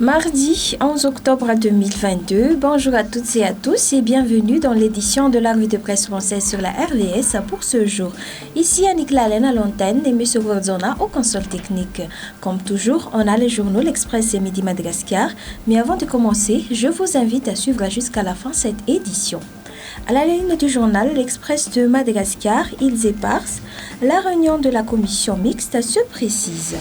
Mardi 11 octobre 2022, bonjour à toutes et à tous et bienvenue dans l'édition de la revue de presse française sur la RDS pour ce jour. Ici Annick Lalène à l'antenne et M. Wordzona au console technique. Comme toujours, on a les journaux L'Express et Midi Madagascar, mais avant de commencer, je vous invite à suivre jusqu'à la fin cette édition. À la ligne du journal L'Express de Madagascar, Îles Éparses, la réunion de la commission mixte se précise.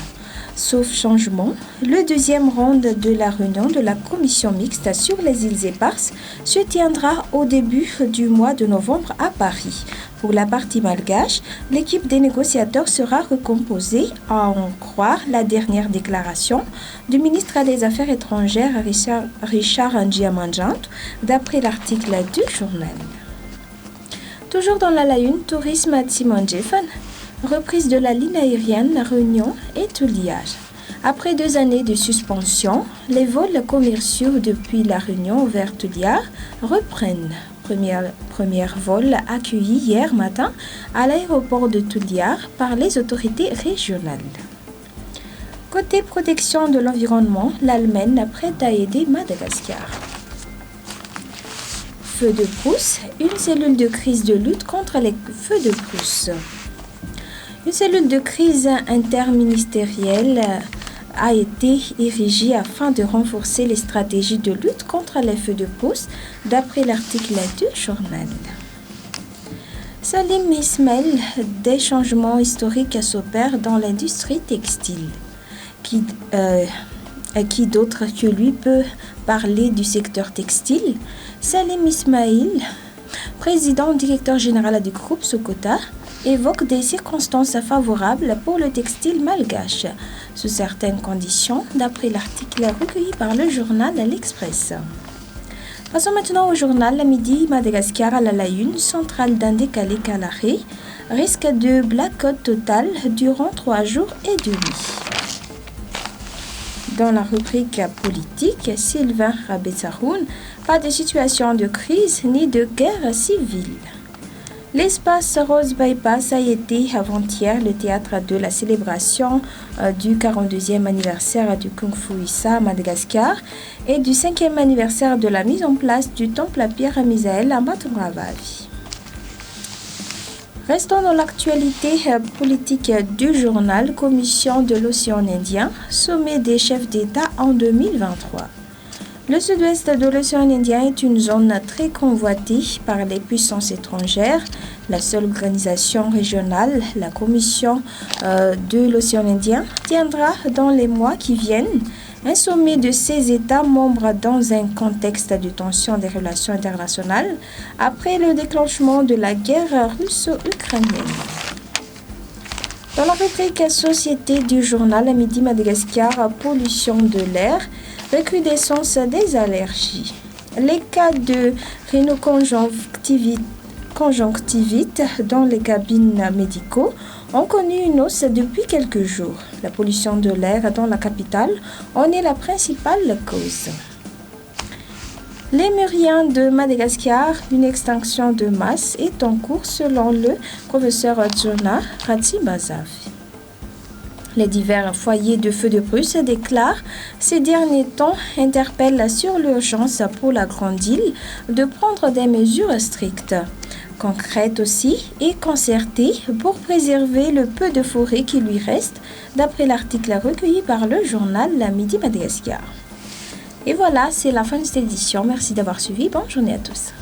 Sauf changement, le deuxième round de la réunion de la commission mixte sur les îles Éparses se tiendra au début du mois de novembre à Paris. Pour la partie malgache, l'équipe des négociateurs sera recomposée, à en croire la dernière déclaration du ministre des Affaires étrangères Richard Ndiamanjant, d'après l'article du journal. Toujours dans la une, tourisme à Timon-Jefan. Reprise de la ligne aérienne Réunion et Touliage. Après 2 années de suspension, les vols commerciaux depuis la Réunion vers Touliage reprennent. Premier vol accueilli hier matin à l'aéroport de Touliage par les autorités régionales. Côté protection de l'environnement, l'Allemagne prête à aider Madagascar. Feux de brousse, une cellule de crise de lutte contre les feux de brousse. Une cellule de crise interministérielle a été érigée afin de renforcer les stratégies de lutte contre les feux de brousse, d'après l'article du journal. Salim Ismail, des changements historiques s'opèrent dans l'industrie textile. Qui d'autre que lui peut parler du secteur textile? Salim Ismail, président directeur général du groupe Sokota, évoque des circonstances favorables pour le textile malgache, sous certaines conditions, d'après l'article recueilli par le journal L'Express. Passons maintenant au journal Midi Madagascar à la une, centrale d'un décalé Calare, risque de blackout total durant 3 jours et demi. Dans la rubrique politique, Sylvain Rabetsaroun, pas de situation de crise ni de guerre civile. L'espace Rose Bypass a été avant-hier le théâtre de la célébration du 42e anniversaire du Kung Fu Issa à Madagascar et du 5e anniversaire de la mise en place du temple à Pierre Misaël à Matumravali. Restons dans l'actualité politique du journal Commission de l'océan Indien, sommet des chefs d'État en 2023. Le sud-ouest de l'océan Indien est une zone très convoitée par les puissances étrangères. La seule organisation régionale, la Commission de l'océan Indien, tiendra dans les mois qui viennent un sommet de ces États membres dans un contexte de tension des relations internationales après le déclenchement de la guerre russo-ukrainienne. Dans la rubrique Société du journal Midi Madagascar, pollution de l'air, recrudescence des allergies. Les cas de rhinoconjonctivite dans les cabines médicaux ont connu une hausse depuis quelques jours. La pollution de l'air dans la capitale en est la principale cause. Les Lémurien de Madagascar, une extinction de masse est en cours selon le professeur Dzona Ratsibazavi. Les divers foyers de feux de brousse déclarent ces derniers temps interpellent sur l'urgence pour la grande île de prendre des mesures strictes, concrètes aussi et concertées pour préserver le peu de forêt qui lui reste, d'après l'article recueilli par le journal La Midi Madagascar. Et voilà, c'est la fin de cette édition. Merci d'avoir suivi. Bonne journée à tous.